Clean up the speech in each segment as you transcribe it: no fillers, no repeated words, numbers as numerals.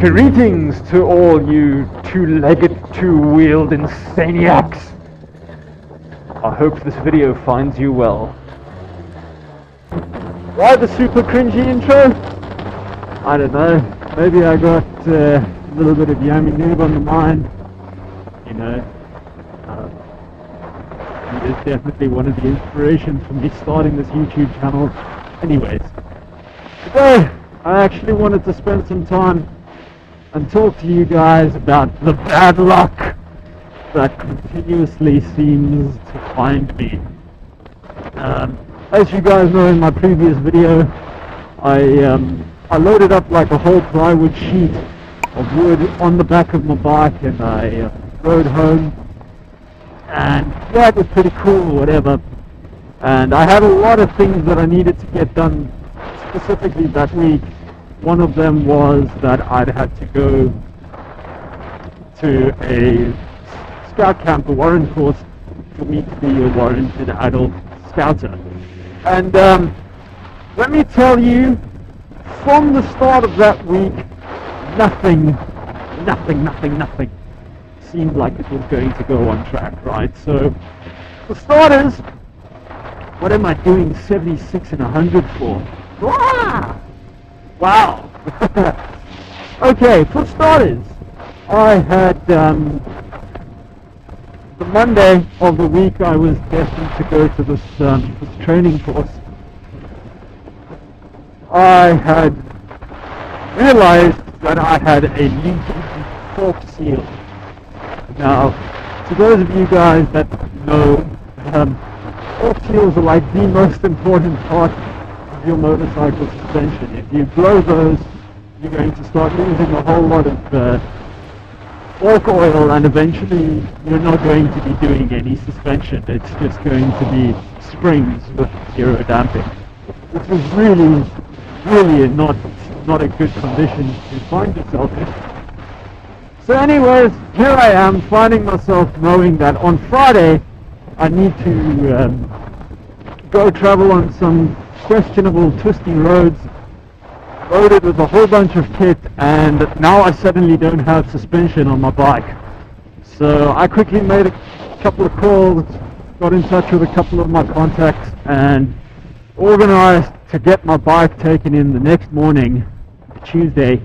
Greetings to all you two-legged, two-wheeled insaniacs. I hope this video finds you well. Why the super cringy intro? I don't know. Maybe I got a little bit of Yummy Noob on the mind. You know, he is definitely one of the inspirations for me starting this YouTube channel. Anyways, today I actually wanted to spend some time and talk to you guys about the bad luck that continuously seems to find me. As you guys know, in my previous video, I loaded up like a whole plywood sheet of wood on the back of my bike, and I rode home, and yeah, it was pretty cool, whatever. And I had a lot of things that I needed to get done specifically that week. One of them was that I'd had to go to a scout camp, a warrant course, for me to be a warranted adult scouter. And let me tell you, from the start of that week, nothing seemed like it was going to go on track, right? So, for starters, what am I doing 76 and 100 for? Wow! Okay, for starters, I had the Monday of the week I was destined to go to this training course. I had realized that I had a leaking fork seal. Now, to those of you guys that know, fork seals are like the most important part of your motorcycle suspension. If you blow those, you're going to start losing a whole lot of fork oil, and eventually you're not going to be doing any suspension. It's just going to be springs with zero damping, which is really not a good condition to find yourself in. So anyways, here I am finding myself knowing that on Friday I need to go travel on some questionable twisty roads, loaded with a whole bunch of kit, and now I suddenly don't have suspension on my bike. So I quickly made a couple of calls, got in touch with a couple of my contacts, and organized to get my bike taken in the next morning, Tuesday,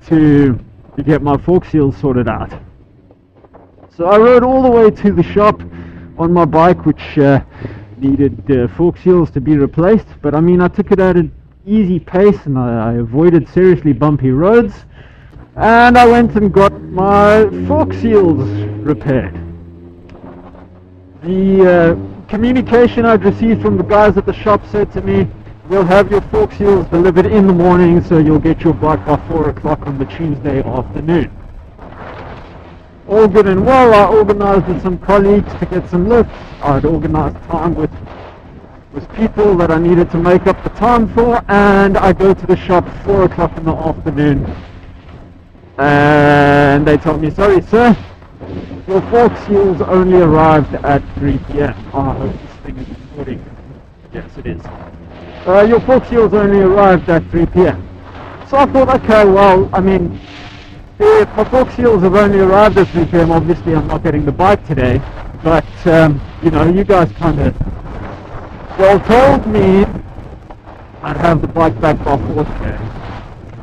to get my fork seals sorted out. So I rode all the way to the shop on my bike, which needed fork seals to be replaced, but I mean, I took it at an easy pace, and I avoided seriously bumpy roads, and I went and got my fork seals repaired. The communication I'd received from the guys at the shop said to me, "We'll have your fork seals delivered in the morning, so you'll get your bike by 4 o'clock on the Tuesday afternoon." All good and well. I organized with some colleagues to get some lifts. I'd organized time with people that I needed to make up the time for, and I go to the shop 4 o'clock in the afternoon, and they told me, "Sorry sir, your fork seals only arrived at 3 p.m. Oh, I hope this thing is recording. Yes, it is. Your fork seals only arrived at 3 p.m. So I thought, okay, well, I mean, if my fork seals have only arrived at 3 p.m, obviously I'm not getting the bike today, but, you know, you guys kind of well told me I'd have the bike back by 4 today.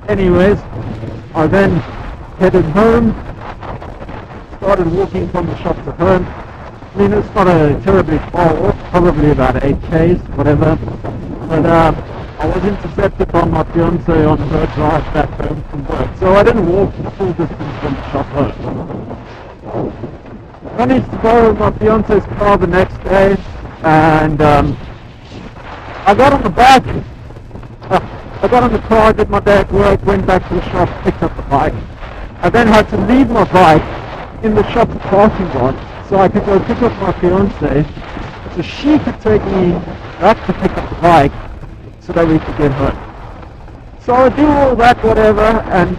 Anyways, I then headed home, started walking from the shop to home. I mean, it's not a terribly far walk, probably about 8 Ks, whatever, but I was intercepted by my fiance on her drive back home from work, so I didn't walk the full distance from the shop home. Managed to borrow my fiance's car the next day, and I got on the bike, I got on the car, did my day at work, went back to the shop, picked up the bike. I then had to leave my bike in the shop's parking lot so I could go pick up my fiance, so she could take me back to pick up the bike so that we could get home. So I do all that, whatever, and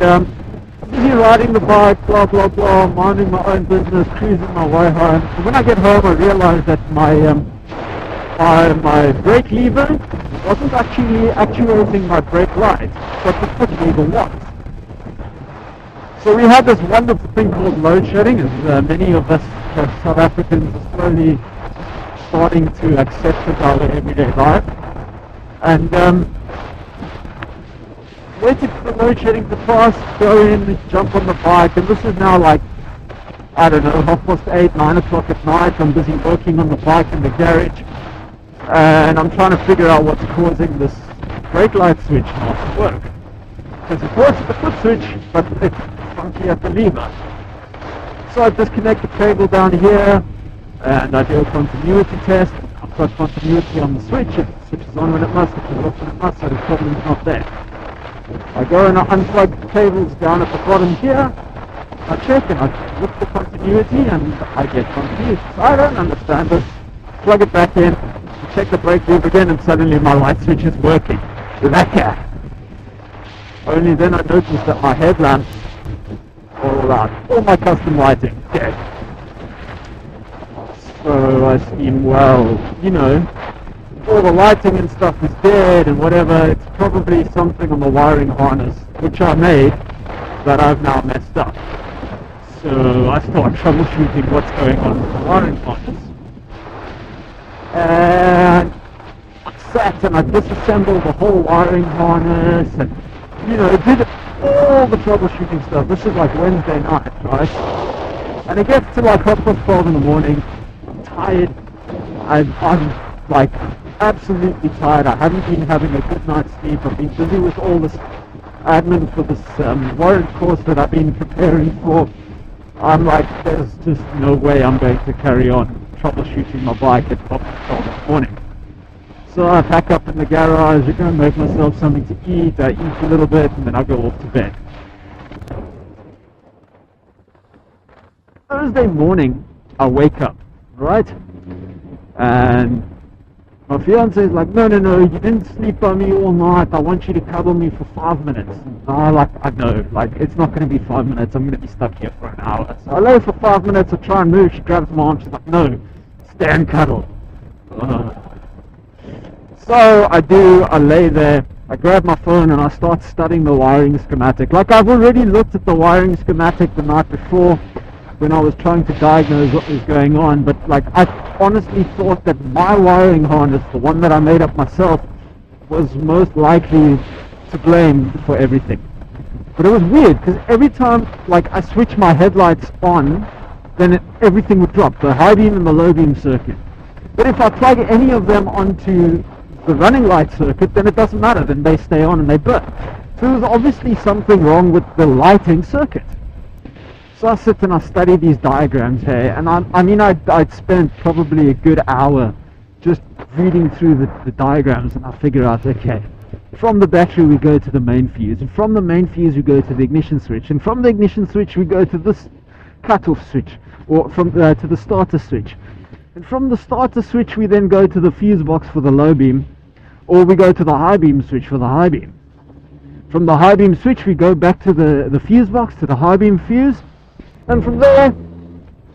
busy riding the bike, blah blah blah, minding my own business, cruising my way home. And when I get home, I realize that my brake lever wasn't actually actuating my brake light, but the foot lever was. So we have this wonderful thing called load shedding, as many of us South Africans are slowly starting to accept it our everyday life. And waiting for the load shedding to pass, go in, jump on the bike, and this is now like, I don't know, 8:30, 9 o'clock at night. I'm busy working on the bike in the garage, and I'm trying to figure out what's causing this brake light switch not to work. Because it works at the foot switch, but it's funky at the lever. So I disconnect the cable down here, and I do a continuity test. I've got continuity on the switch. It switches on when it must, switches off when it must, so the problem's not there. I go and I unplug the cables down at the bottom here. I check and I look for continuity, and I get confused. So I don't understand this. Plug it back in, check the brake lever again, and suddenly my light switch is working. Lekker! Only then I noticed that my headlamps are all out. All my custom lighting dead. So I scheme, well, you know, all the lighting and stuff is dead and whatever. It's probably something on the wiring harness, which I made, that I've now messed up. So I start troubleshooting what's going on with the wiring harness. And I sat and I disassembled the whole wiring harness and, you know, did all the troubleshooting stuff. This is like Wednesday night, right? And it gets to like 12:30 in the morning. I'm tired. I'm like absolutely tired. I haven't been having a good night's sleep. I've been busy with all this admin for this warrant course that I've been preparing for. I'm like, there's just no way I'm going to carry on troubleshooting my bike at 12:30 in the morning. So I pack up in the garage, I go and make myself something to eat, I eat a little bit, and then I go off to bed. Thursday morning, I wake up, right? And my fiance is like, no, you didn't sleep by me all night, I want you to cuddle me for 5 minutes. And I know, it's not going to be 5 minutes, I'm going to be stuck here for an hour. So I lay for 5 minutes, I try and move, she grabs my arm, she's like, no, stay and cuddle. So I lay there, I grab my phone and I start studying the wiring schematic. Like I've already looked at the wiring schematic the night before when I was trying to diagnose what was going on, but like I honestly thought that my wiring harness, the one that I made up myself, was most likely to blame for everything. But it was weird because every time like I switch my headlights on, then everything would drop, the high beam and the low beam circuit. But if I plug any of them onto the running light circuit, then it doesn't matter, then they stay on and they burn. So there's obviously something wrong with the lighting circuit. So I sit and I study these diagrams here, and I'd spent probably a good hour just reading through the diagrams, and I figure out, okay, from the battery we go to the main fuse, and from the main fuse we go to the ignition switch, and from the ignition switch we go to this cutoff switch, or to the starter switch. And from the starter switch we then go to the fuse box for the low beam, or we go to the high beam switch for the high beam. From the high beam switch we go back to the fuse box, to the high beam fuse, and from there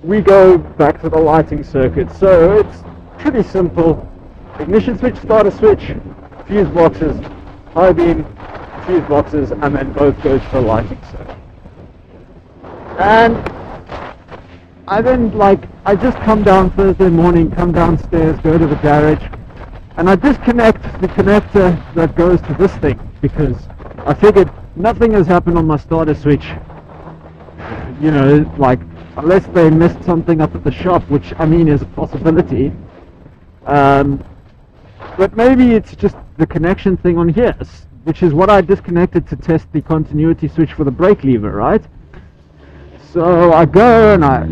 we go back to the lighting circuit. So it's pretty simple. Ignition switch, starter switch, fuse boxes, high beam, fuse boxes, and then both go to the lighting circuit. And I just come down Thursday morning, come downstairs, go to the garage, and I disconnect the connector that goes to this thing, because I figured nothing has happened on my starter switch, you know, like, unless they missed something up at the shop, which, I mean, is a possibility. But maybe it's just the connection thing on here, which is what I disconnected to test the continuity switch for the brake lever, right? So I go and I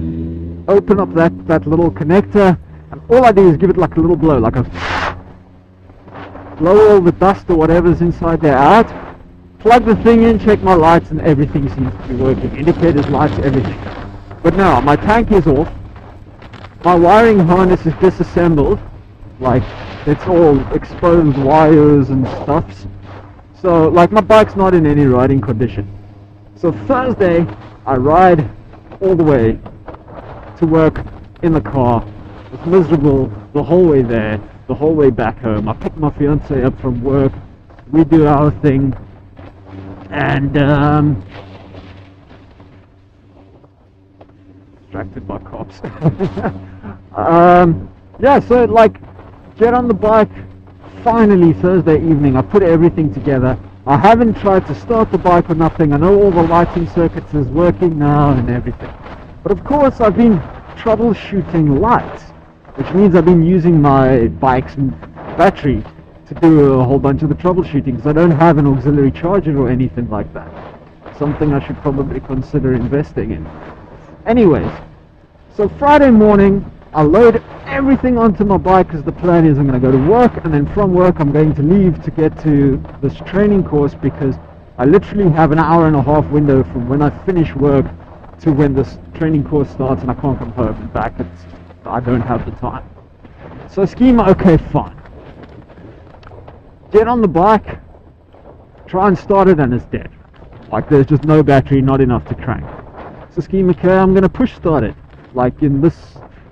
open up that little connector, and all I do is give it like a little blow, like a blow all the dust or whatever's inside there out, plug the thing in, check my lights, and everything seems to be working. Indicators, lights, everything. But now my tank is off, my wiring harness is disassembled, like it's all exposed wires and stuffs. So like my bike's not in any riding condition. So Thursday I ride all the way to work in the car. It's miserable the whole way there, the whole way back home. I pick my fiance up from work, we do our thing, and distracted by cops. Yeah, so like, get on the bike. Finally, Thursday evening, I put everything together. I haven't tried to start the bike or nothing. I know all the lighting circuits is working now and everything. But of course, I've been troubleshooting lights, which means I've been using my bike's battery to do a whole bunch of the troubleshooting, because I don't have an auxiliary charger or anything like that. Something I should probably consider investing in. Anyways, so Friday morning, I load everything onto my bike because the plan is I'm going to go to work, and then from work I'm going to leave to get to this training course, because I literally have an hour and a half window from when I finish work to when this training course starts, and I can't come home and back. I don't have the time. So schema, okay, fine. Get on the bike, try and start it, and it's dead. Like, there's just no battery, not enough to crank. So scheme, okay, I'm going to push start it. Like in this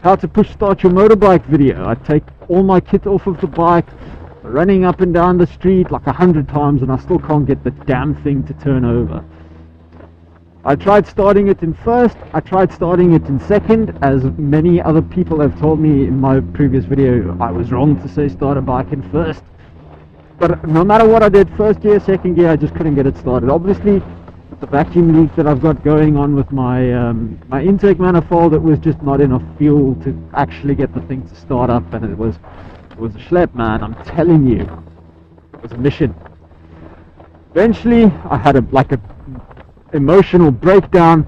how to push start your motorbike video. I take all my kit off of the bike, running up and down the street like 100 times, and I still can't get the damn thing to turn over. I tried starting it in first, I tried starting it in second. As many other people have told me in my previous video, I was wrong to say start a bike in first. But no matter what I did, first gear, second gear, I just couldn't get it started. Obviously, with the vacuum leak that I've got going on with my my intake manifold, it was just not enough fuel to actually get the thing to start up, and it was a schlep, man. I'm telling you, it was a mission. Eventually, I had a emotional breakdown.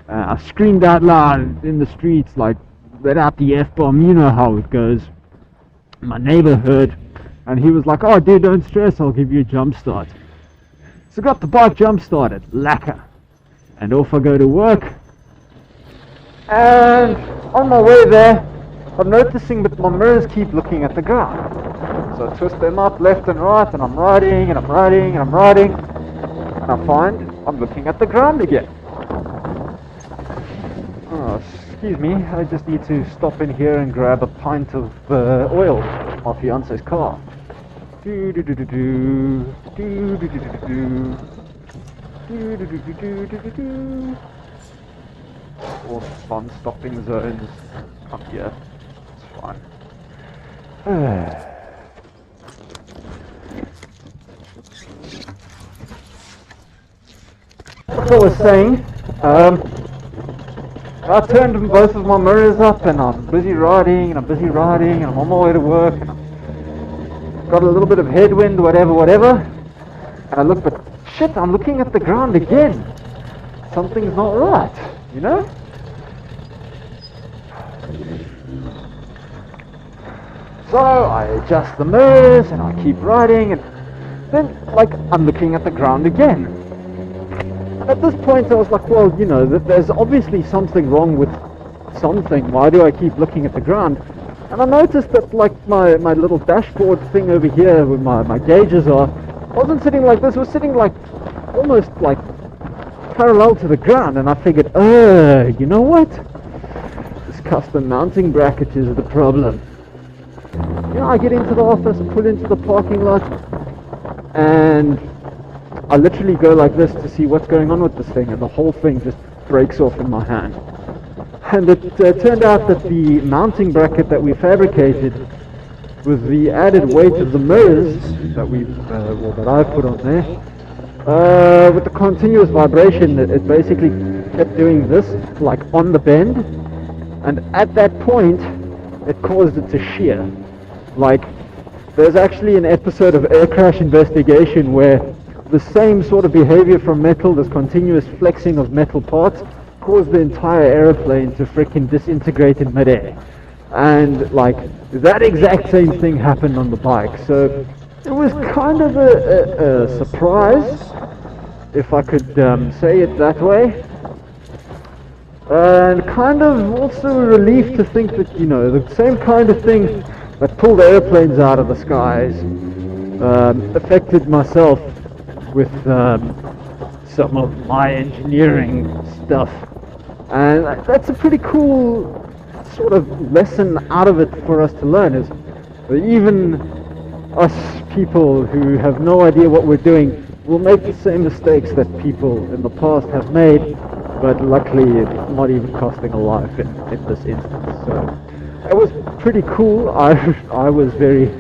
I screamed out loud in the streets, like, let out the F-bomb, you know how it goes. My neighbor heard, and he was like, oh dude, don't stress, I'll give you a jump start. So got the bike jump started, lacquer, and off I go to work. And on my way there, I'm noticing that my mirrors keep looking at the ground. So I twist them up left and right, and I'm riding, and I'm riding, and I'm riding, and I find I'm looking at the ground again. Oh, excuse me, I just need to stop in here and grab a pint of oil from my fiance's car. Do do do do do do do do do do do do do do do. All fun stopping zones up here. It's fine. Like I was saying, I turned both of my mirrors up, and I'm busy riding, and I'm on my way to work, and I've got a little bit of headwind, whatever, and I look, but shit, I'm looking at the ground again. Something's not right, you know? So I adjust the mirrors, and I keep riding, and then, like, I'm looking at the ground again. And at this point I was like, well, you know, there's obviously something wrong with something. Why do I keep looking at the ground? And I noticed that, like, my little dashboard thing over here where my gauges are, wasn't sitting like this, it was sitting like, almost like parallel to the ground. And I figured, you know what? This custom mounting bracket is the problem. You know, I get into the office, pull into the parking lot, and I literally go like this to see what's going on with this thing, and the whole thing just breaks off in my hand. And it turned out that the mounting bracket that we fabricated, with the added weight of the mirrors that that I put on there, with the continuous vibration, it basically kept doing this, like on the bend, and at that point, it caused it to shear. Like, there's actually an episode of Air Crash Investigation where the same sort of behavior from metal, this continuous flexing of metal parts, caused the entire aeroplane to frickin' disintegrate in midair. And like, that exact same thing happened on the bike. So it was kind of a surprise, if I could say it that way. And kind of also a relief to think that, you know, the same kind of thing that pulled airplanes out of the skies affected myself with some of my engineering stuff. And that's a pretty cool sort of lesson out of it for us to learn, is that even us people who have no idea what we're doing will make the same mistakes that people in the past have made. but luckily it's not even costing a life in this instance. So it was pretty cool. I was very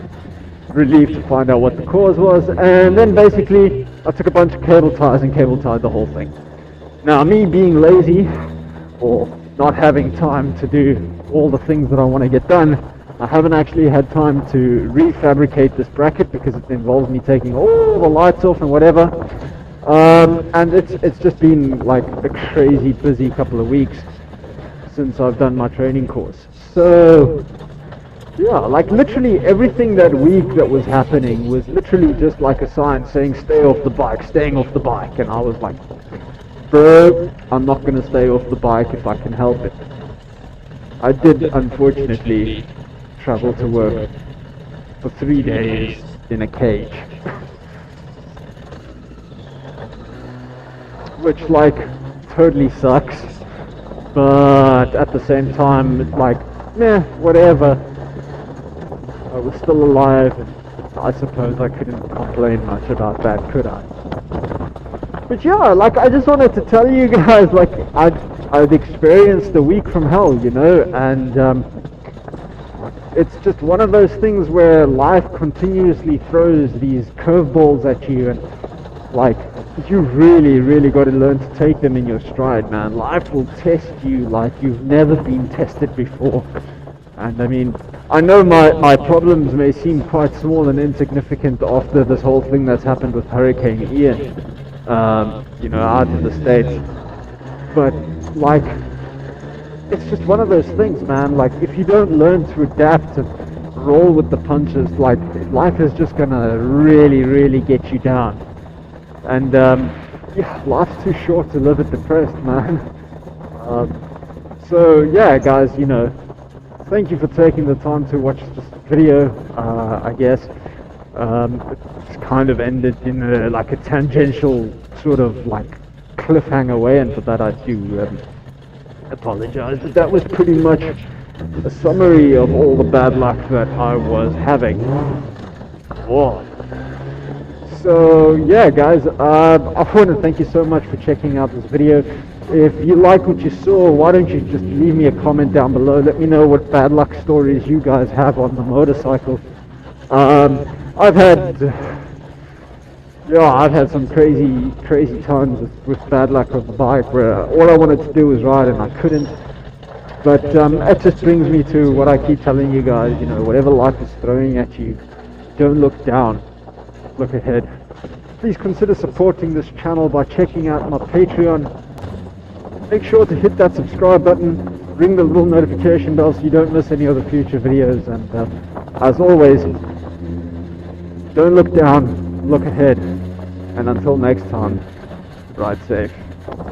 relieved to find out what the cause was, and then basically I took a bunch of cable ties and cable tied the whole thing. Now, me being lazy or not having time to do all the things that I want to get done, I haven't actually had time to refabricate this bracket because it involves me taking all the lights off and whatever. And it's just been like a crazy busy couple of weeks since I've done my training course. So yeah, like literally everything that week that was happening was literally just like a sign saying stay off the bike, staying off the bike, and I was like, bro, I'm not gonna stay off the bike if I can help it. I did unfortunately travel to work for 3 days in a cage, which like totally sucks, but at the same time it's like, meh, whatever. I was still alive, and I suppose I couldn't complain much about that, could I? But yeah, like I just wanted to tell you guys, like I'd experienced a week from hell, you know, and it's just one of those things where life continuously throws these curveballs at you, and like you really got to learn to take them in your stride, man. Life will test you like you've never been tested before. And I mean, I know my problems may seem quite small and insignificant after this whole thing that's happened with Hurricane Ian, you know, out in the States, but like it's just one of those things, man. Like if you don't learn to adapt and roll with the punches, like life is just gonna really get you down. And yeah, life's too short to live it depressed, man. So yeah, guys, you know, thank you for taking the time to watch this video. I guess it's kind of ended in like a tangential sort of like cliffhanger way, and for that I do apologize, but that was pretty much a summary of all the bad luck that I was having. Whoa. So yeah, guys, I want to thank you so much for checking out this video. If you like what you saw, why don't you just leave me a comment down below. Let me know what bad luck stories you guys have on the motorcycle. I've had some crazy times with bad luck on the bike where all I wanted to do was ride and I couldn't. But it just brings me to what I keep telling you guys, you know, whatever life is throwing at you, don't look down, look ahead. Please consider supporting this channel by checking out my Patreon. Make sure to hit that subscribe button, ring the little notification bell so you don't miss any of the future videos, and as always, don't look down, look ahead, and until next time, ride safe.